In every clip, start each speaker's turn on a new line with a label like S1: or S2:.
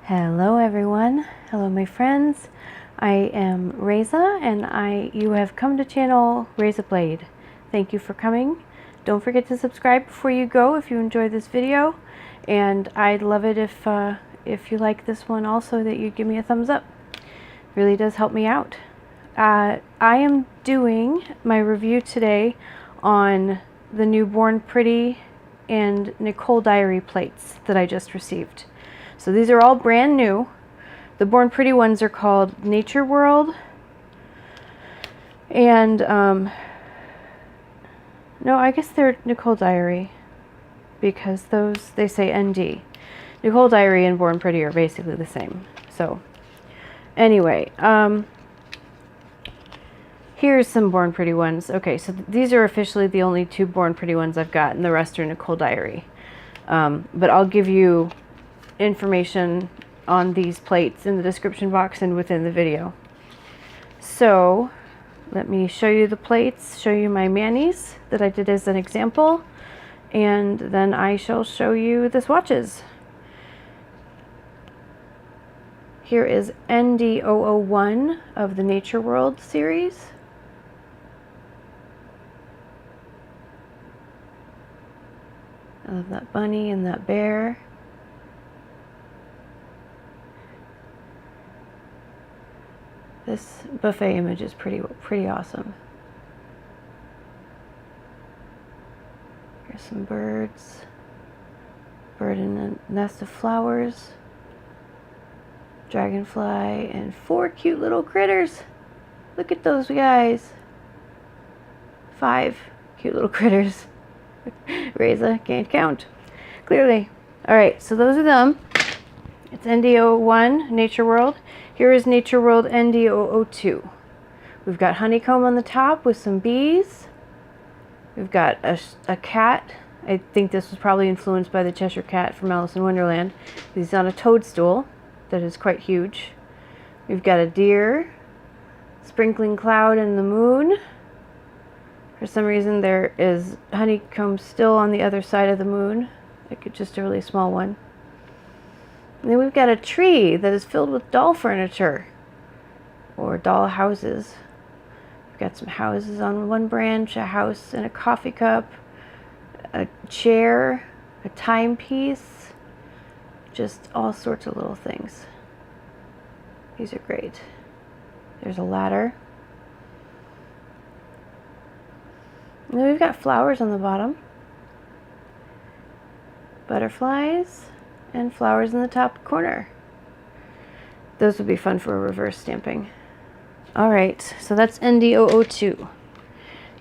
S1: Hello everyone, hello my friends. I am Reza and you have come to channel Reza Blade. Thank you for coming. Don't forget to subscribe before you go if you enjoy this video, and I'd love it if you like this one also, that you give me a thumbs up. It really does help me out. I am doing my review today on the new Born Pretty and Nicole diary plates that I just received. So these are all brand new. The Born Pretty ones are called Nature World. And, no, I guess they're Nicole Diary, because those, they say ND. Nicole Diary and Born Pretty are basically the same. So, anyway, here's some Born Pretty ones. Okay, so these are officially the only two Born Pretty ones I've got, and the rest are Nicole Diary. But I'll give you information on these plates in the description box and within the video. So let me show you the plates, show you my manis that I did as an example, and then I shall show you the swatches. Here is ND001 of the Nature World series. I love that bunny and that bear. This buffet image is pretty awesome. Here's some birds. Bird in a nest of flowers. Dragonfly and 4 cute little critters. Look at those guys. 5 cute little critters. Reza can't count, clearly. Alright, so those are them. It's ND001, Nature World. Here is Nature World ND002. We've got honeycomb on the top with some bees. We've got a cat. I think this was probably influenced by the Cheshire Cat from Alice in Wonderland. He's on a toadstool that is quite huge. We've got a deer, sprinkling cloud and the moon. For some reason there is honeycomb still on the other side of the moon, like it's just a really small one. And then we've got a tree that is filled with doll furniture, or doll houses. We've got some houses on one branch, a house and a coffee cup, a chair, a timepiece, just all sorts of little things. These are great. There's a ladder. And then we've got flowers on the bottom, butterflies, and flowers in the top corner. Those would be fun for a reverse stamping. Alright, so that's ND002.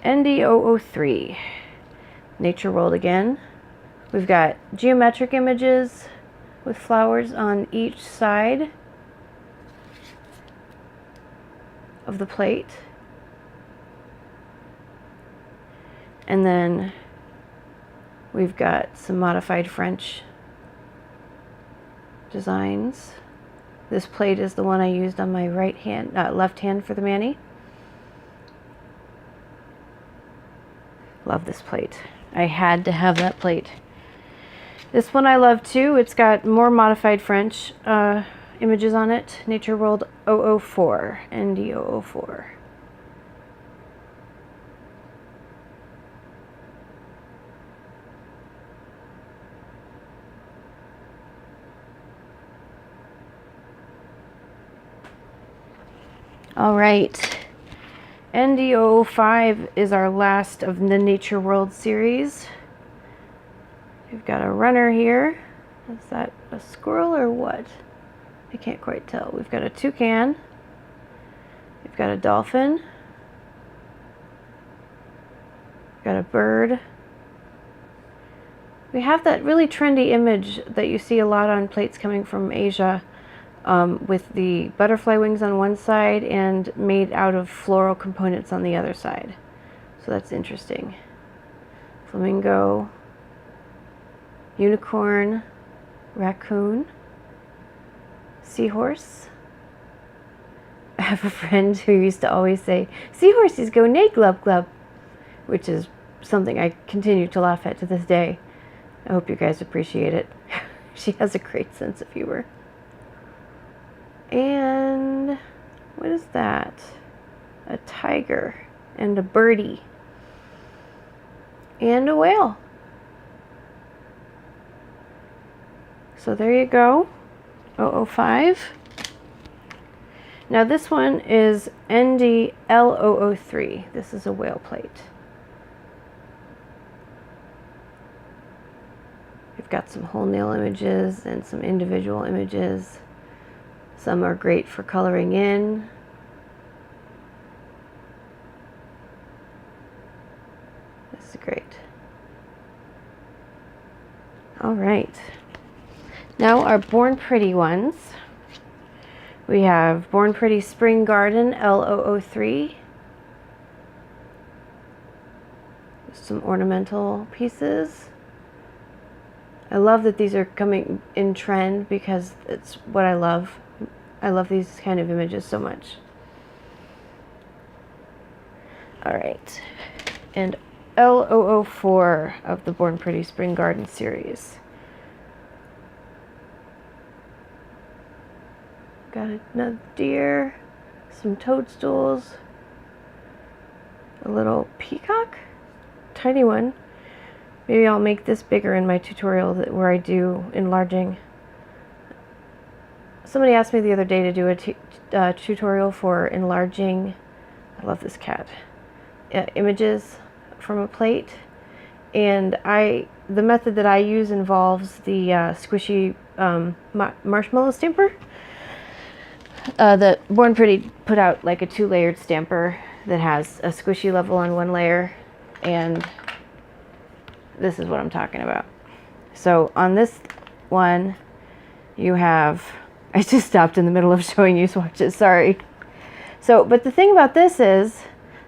S1: ND003, Nature World again. We've got geometric images with flowers on each side of the plate. And then we've got some modified French designs. This plate is the one I used on my left hand for the mani. Love this plate. I had to have that plate. This one I love too. It's got more modified French images on it. Nature World 004, ND004. All right, ND005 is our last of the Nature World series. We've got a runner here. Is that a squirrel or what? I can't quite tell. We've got a toucan. We've got a dolphin. We've got a bird. We have that really trendy image that you see a lot on plates coming from Asia, with the butterfly wings on one side and made out of floral components on the other side. So that's interesting. Flamingo, unicorn, raccoon, seahorse. I have a friend who used to always say, "Seahorses go neigh glub glub," which is something I continue to laugh at to this day. I hope you guys appreciate it. She has a great sense of humor. And what is that? A tiger and a birdie and a whale. So there you go, 005. Now this one is ND-L003. This is a whale plate. We've got some whole nail images and some individual images. Some are great for coloring in. This is great. All right. Now our Born Pretty ones. We have Born Pretty Spring Garden L003. Some ornamental pieces. I love that these are coming in trend because it's what I love. I love these kind of images so much. All right. And L004 of the Born Pretty Spring Garden series. Got another deer, some toadstools, a little peacock, tiny one. Maybe I'll make this bigger in my tutorial where I do enlarging. Somebody asked me the other day to do a tutorial for enlarging, I love this cat, images from a plate. And the method that I use involves the squishy marshmallow stamper. The Born Pretty put out like a 2-layered stamper that has a squishy level on one layer, and this is what I'm talking about. So on this one, you have, I just stopped in the middle of showing you swatches, sorry. So, but the thing about this is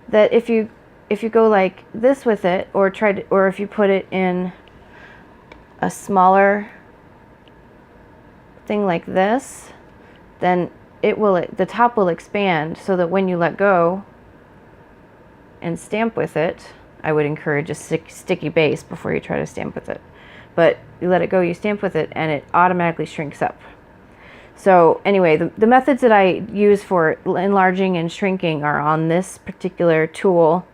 S1: that if you go like this with it, or if you put it in a smaller thing like this, then the top will expand, so that when you let go and stamp with it, I would encourage a sticky base before you try to stamp with it. But you let it go, you stamp with it, and it automatically shrinks up. So anyway, the methods that I use for enlarging and shrinking are on this particular tool.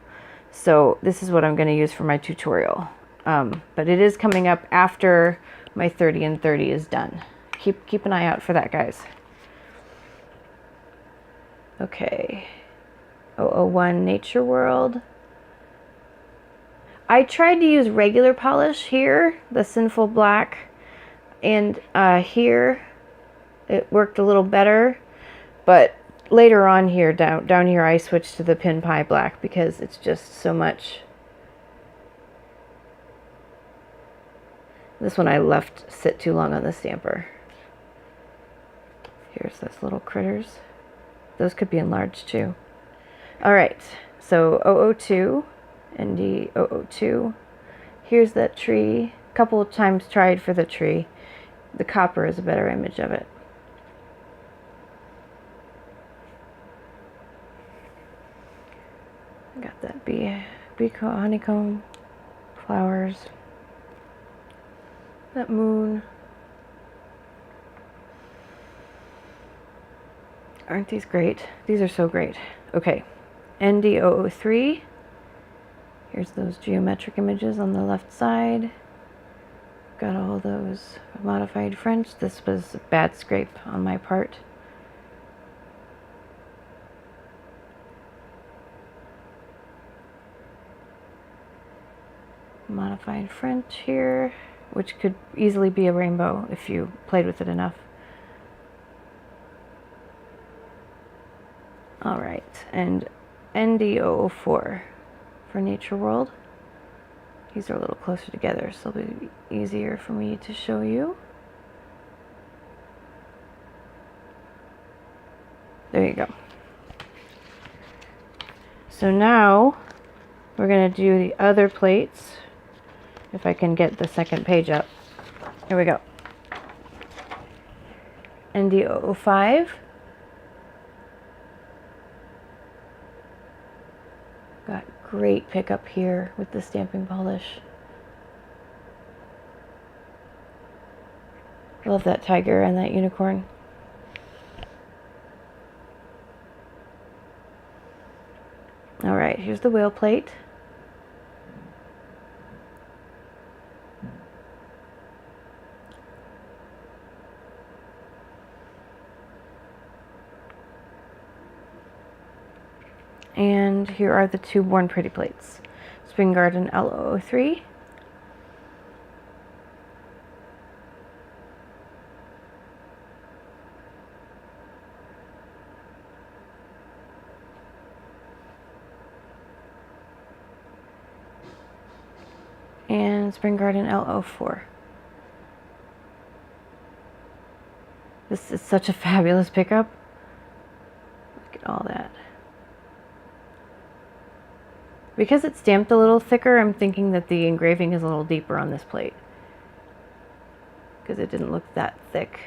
S1: So this is what I'm going to use for my tutorial. But it is coming up after my 30 and 30 is done. Keep an eye out for that, guys. Okay, 001 Nature World. I tried to use regular polish here, the Sinful Black, and here it worked a little better, but later on here, down here, I switched to the PinPai Black because it's just so much. This one I left sit too long on the stamper. Here's those little critters. Those could be enlarged too. All right, so 002, ND-002. Here's that tree. A couple of times tried for the tree. The copper is a better image of it. Got that bee honeycomb flowers. That moon. Aren't these great? These are so great. Okay, ND-003. Here's those geometric images on the left side. Got all those modified French. This was a bad scrape on my part. Modified French here, which could easily be a rainbow if you played with it enough. All right, and ND-004 for Nature World. These are a little closer together, so it'll be easier for me to show you. There you go. So now we're going to do the other plates. If I can get the second page up. Here we go. ND-005. Got great pickup here with the stamping polish. Love that tiger and that unicorn. All right, here's the whale plate. And here are the two Born Pretty plates. Spring Garden L003. And Spring Garden L04. This is such a fabulous pickup. Look at all that. Because it's stamped a little thicker, I'm thinking that the engraving is a little deeper on this plate, because it didn't look that thick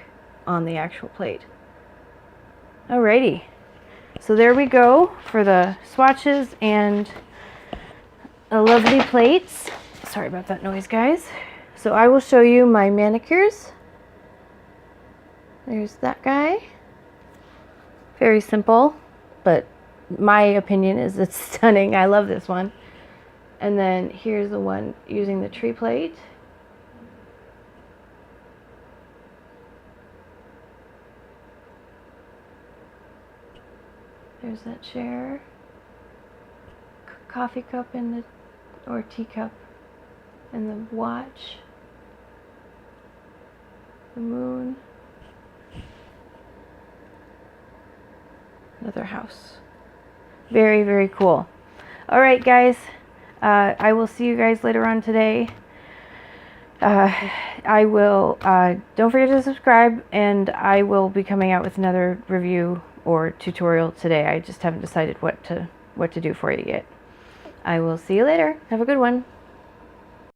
S1: on the actual plate. Alrighty, so there we go for the swatches and a lovely plates. Sorry about that noise, guys. So I will show you my manicures. There's that guy. Very simple, but my opinion is it's stunning. I love this one. And then here's the one using the tree plate. There's that chair, coffee cup in the, or teacup, and the watch, the moon, another house. Very, very cool. All right, guys. I will see you guys later on today. I will, don't forget to subscribe, and I will be coming out with another review or tutorial today. I just haven't decided what to do for you yet. I will see you later. Have a good one.